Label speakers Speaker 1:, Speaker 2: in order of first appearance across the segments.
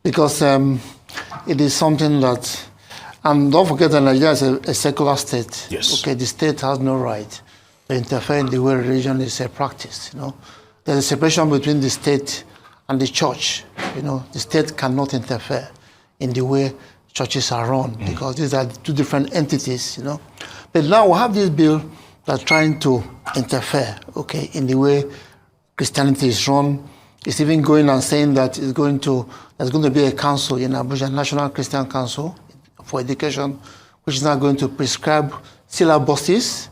Speaker 1: because it is something that, and don't forget that Nigeria is a secular state.
Speaker 2: Yes.
Speaker 1: Okay, the state has no right to interfere in the way religion is practiced. There's a separation between the state and the church. The state cannot interfere in the way churches are run because these are two different entities. But now we have this bill that's trying to interfere, okay, in the way Christianity is run. It's even going and saying that there's going to be a council in Abuja, National Christian Council for Education, which is now going to prescribe syllabuses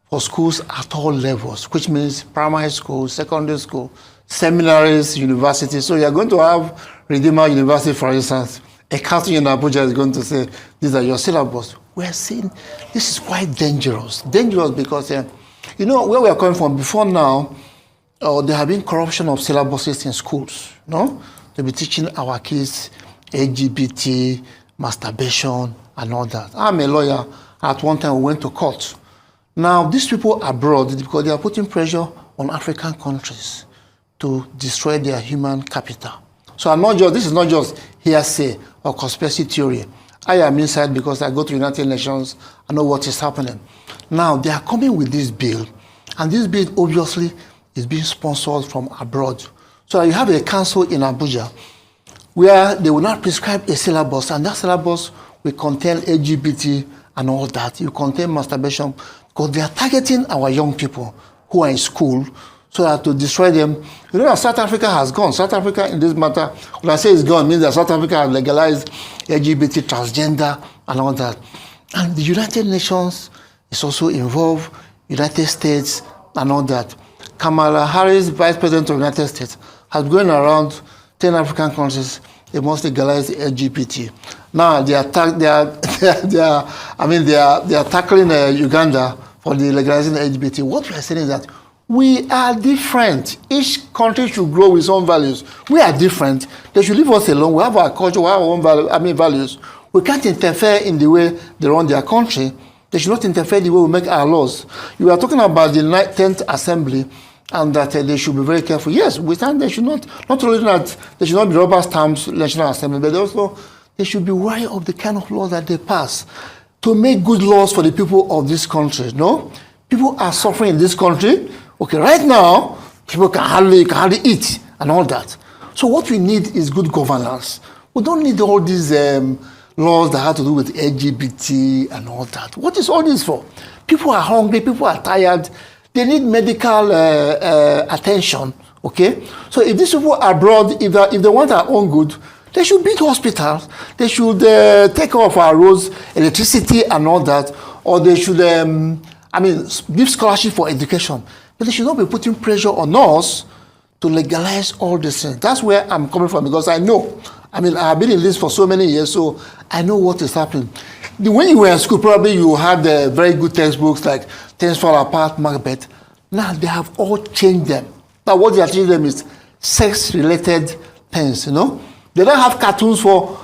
Speaker 1: for schools at all levels, which means primary school, secondary school, seminaries, universities. So you're going to have Redeemer University, for instance. A council in Abuja is going to say, these are your syllabus. We're saying this is quite dangerous. Dangerous because, where we are coming from before now, there have been corruption of syllabuses in schools, to be teaching our kids LGBT, masturbation, and all that. I'm a lawyer. At one time, we went to court. Now, these people abroad, because they are putting pressure on African countries to destroy their human capital. So this is not just hearsay or conspiracy theory. I am inside because I go to United Nations. I know what is happening. Now, they are coming with this bill, and this bill obviously is being sponsored from abroad. So you have a council in Abuja where they will not prescribe a syllabus, and that syllabus will contain LGBT and all that. It will contain masturbation, because they are targeting our young people who are in school so that to destroy them. That South Africa has gone. South Africa in this matter, when I say it's gone, it means that South Africa has legalized LGBT, transgender, and all that. And the United Nations is also involved, United States, and all that. Kamala Harris, Vice President of the United States, has been going around 10 African countries. They must legalize the LGBT. Now they are tackling Uganda for the legalizing the LGBT. What we are saying is that we are different. Each country should grow with its own values. We are different. They should leave us alone. We have our culture. We have our own values. We can't interfere in the way they run their country. They should not interfere in the way we make our laws. You are talking about the 10th Assembly, and that they should be very careful. Yes, we think they should not only that they should not be rubber stamps National Assembly, but also they should be wary of the kind of laws that they pass to make good laws for the people of this country. People are suffering in this country. Okay, right now people can hardly eat and all that. So what we need is good governance. We don't need all these laws that have to do with LGBT and all that. What is all this for? People are hungry. People are tired. They need medical attention, okay? So if these people are abroad, if they want our own good, they should build hospitals. They should take care of our roads, electricity and all that. Or they should, give scholarship for education. But they should not be putting pressure on us to legalize all these things. That's where I'm coming from, because I know. I've been in this for so many years, so I know what is happening. When you were in school, probably you had very good textbooks like Things Fall Apart, Macbeth. Now they have all changed them. Now what they are changing them is sex-related things, They don't have cartoons for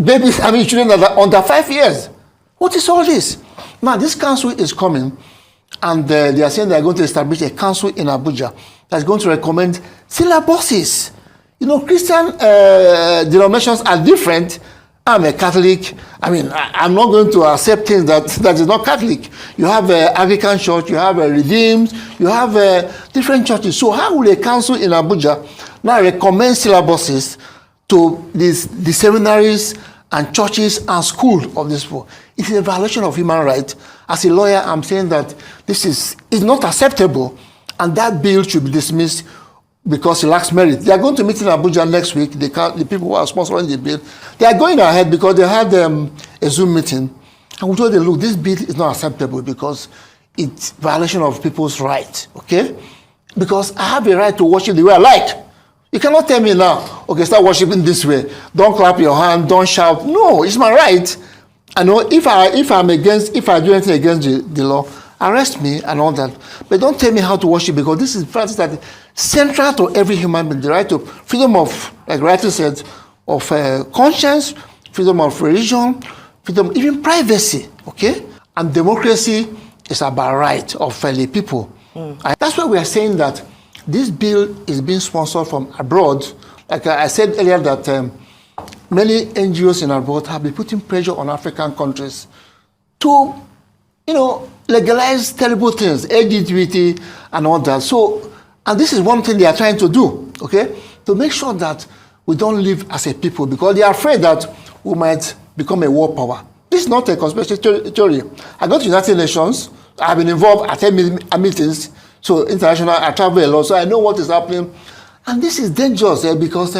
Speaker 1: babies, children that are under 5 years. What is all this? Now this council is coming, and they are saying they are going to establish a council in Abuja that's going to recommend syllabuses. Christian denominations are different. I'm a Catholic. I'm not going to accept things that is not Catholic. You have Anglican Church, you have Redeemed, you have different churches. So how will a council in Abuja now recommend syllabuses to the seminaries and churches and schools of this people? It is a violation of human rights. As a lawyer, I'm saying that this is not acceptable, and that bill should be dismissed because it lacks merit. They are going to meet in Abuja next week. The people who are sponsoring the bill, they are going ahead because they had a Zoom meeting, and we told them, look, this bill is not acceptable because it's violation of people's rights, okay? Because I have a right to worship the way I like. You cannot tell me now, okay, start worshiping this way. Don't clap your hand, don't shout. No, it's my right. I know if I do anything against the law, arrest me and all that. But don't tell me how to worship, because this is practice that is central to every human being. The right to freedom of, like rightly said, of conscience, freedom of religion, freedom, even privacy, okay? And democracy is about right of fellow people. That's why we are saying that this bill is being sponsored from abroad, like I said earlier, that many NGOs in abroad have been putting pressure on African countries to, legalize terrible things, LGBT and all that. So, and this is one thing they are trying to do, okay, to make sure that we don't live as a people, because they are afraid that we might become a world power. This is not a conspiracy theory. I go to United Nations. I've been involved at meetings, so international. I travel a lot, so I know what is happening. And this is dangerous because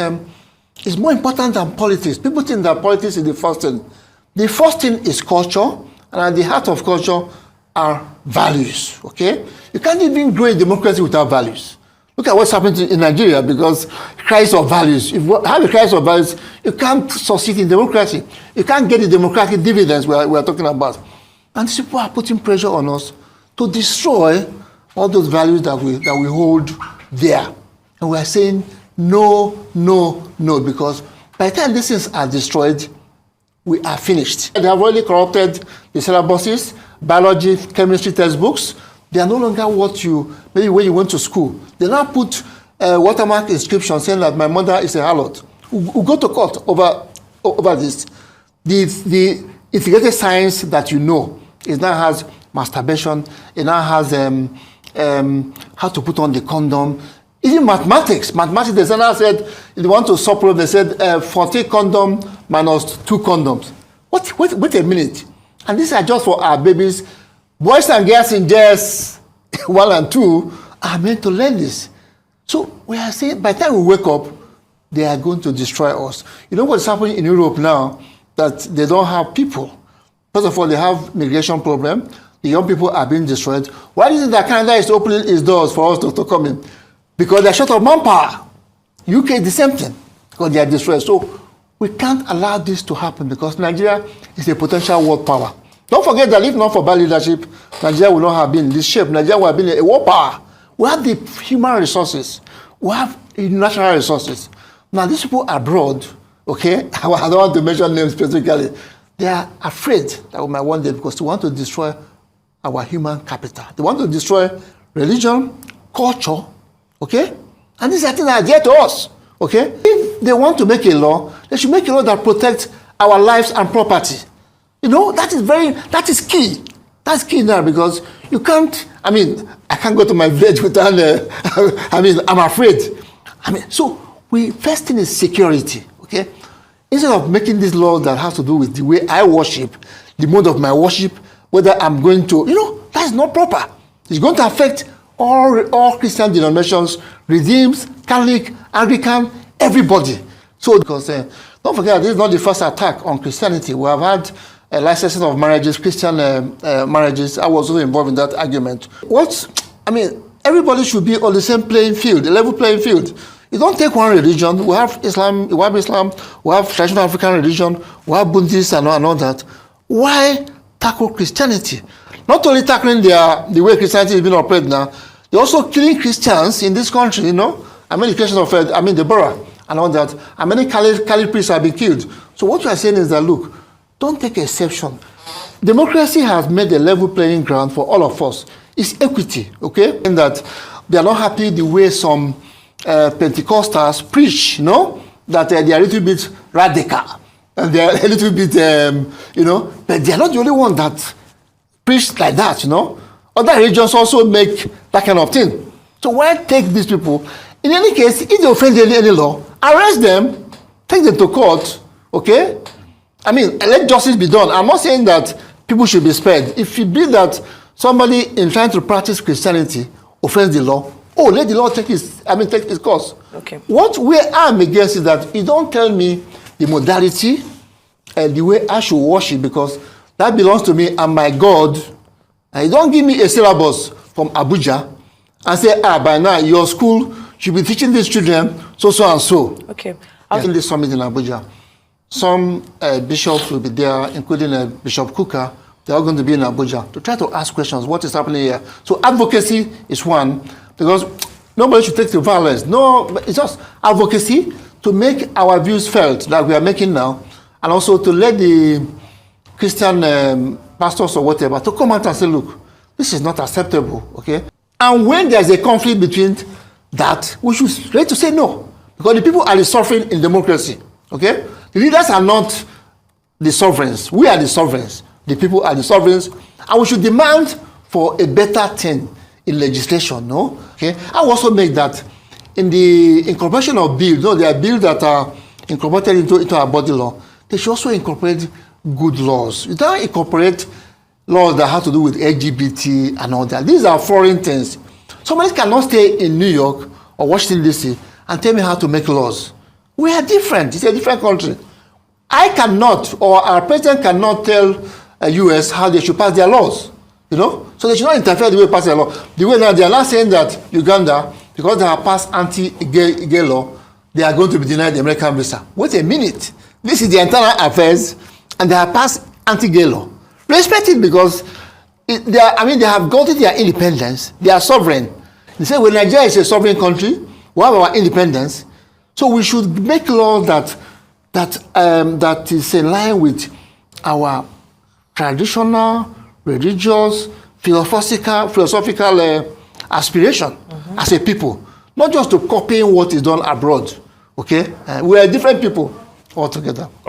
Speaker 1: it's more important than politics. People think that politics is the first thing. The first thing is culture, and at the heart of culture are values, okay? You can't even grow a democracy without values. Look at what's happening in Nigeria, because crisis of values. If you have a crisis of values, you can't succeed in democracy. You can't get the democratic dividends we are talking about. And these people are putting pressure on us to destroy all those values that we hold there. And we are saying no, no, no, because by the time these things are destroyed, we are finished. They have already corrupted the syllabuses, biology, chemistry textbooks. They are no longer what maybe when you went to school. They now put a watermark inscription saying that my mother is a harlot. We'll go to court over this. The integrated science that it now has masturbation, it now has how to put on the condom. Even mathematics, they now said, if they want to supplement, they said 40 condom minus 2 condoms. Wait a minute. And these are just for our babies. Boys and girls in JS 1 and 2 are meant to learn this. So we are saying, by the time we wake up, they are going to destroy us. You know what's happening in Europe now? That they don't have people. First of all, they have migration problem. The young people are being destroyed. Why is it that Canada is opening its doors for us to come in? Because they're short of manpower. UK is the same thing, because they are destroyed. So we can't allow this to happen, because Nigeria is a potential world power. Don't forget that if not for bad leadership, Nigeria would not have been in this shape. Nigeria would have been a world power. We have the human resources. We have natural resources. Now, these people abroad, okay, I don't want to mention names specifically, they are afraid that we might one day, because they want to destroy our human capital. They want to destroy religion, culture, okay? And these are things that are dear to us, okay? If they want to make a law, they should make a law that protects our lives and property. That is key. That's key now, because you can't, I can't go to my village without, I'm afraid. So first thing is security, okay? Instead of making this law that has to do with the way I worship, the mode of my worship, whether I'm going to, that's not proper. It's going to affect all Christian denominations, Redeemed, Catholic, Anglican, everybody. So, because don't forget, this is not the first attack on Christianity. We have had licensing of marriages, Christian marriages. I was also involved in that argument. Everybody should be on the same playing field, a level playing field. You don't take one religion. We have Islam, we have traditional African religion, we have Buddhists and all that. Why tackle Christianity? Not only tackling the way Christianity is being operated now, they're also killing Christians in this country, the case of Deborah and all that. And many Catholic priests have been killed. So what we are saying is that, look, don't take exception. Democracy has made a level playing ground for all of us. It's equity, okay? And that they are not happy the way some Pentecostals preach, that they are a little bit radical. And they are a little bit, but they are not the only one that preach like that, Other religions also make that kind of thing. So why take these people? In any case, if they offend any law, arrest them, take them to court, okay? Let justice be done. I'm not saying that people should be spared. If you believe that somebody in trying to practice Christianity offends the law, let the law take its course.
Speaker 2: Okay.
Speaker 1: What we are against is that you don't tell me the modality and the way I should worship, because that belongs to me and my God. And you don't give me a syllabus from Abuja and say, by now your school should be teaching these children so and so.
Speaker 2: Okay.
Speaker 1: In this summit in Abuja, some bishops will be there, including Bishop Kuka. They are going to be in Abuja to try to ask questions. What is happening here? So advocacy is one, because nobody should take to violence. No, it's just advocacy to make our views felt, like we are making now, and also to let the Christian pastors or whatever to come out and say, look, this is not acceptable, okay? And when there's a conflict between that, we should be ready to say no. Because the people are the sovereign in democracy. Okay? The leaders are not the sovereigns. We are the sovereigns. The people are the sovereigns. And we should demand for a better thing in legislation, no? Okay? I will also make that in the incorporation of bills, there are bills that are incorporated into our body law. They should also incorporate good laws. You don't incorporate laws that have to do with LGBT and all that. These are foreign things. Somebody cannot stay in New York or Washington, D.C. and tell me how to make laws. We are different. It's a different country. I cannot, or our president cannot tell U.S. how they should pass their laws. So they should not interfere the way they pass their law. The way now they are not saying that Uganda, because they have passed anti-gay law, they are going to be denied the American visa. Wait a minute. This is the internal affairs, and they have passed anti-gay law. Respect it, because they have gotten their independence. They are sovereign. They say, well, Nigeria is a sovereign country. We have our independence. So we should make laws that is in line with our traditional, religious, philosophical aspiration as a people. Not just to copy what is done abroad. Okay? We are different people altogether.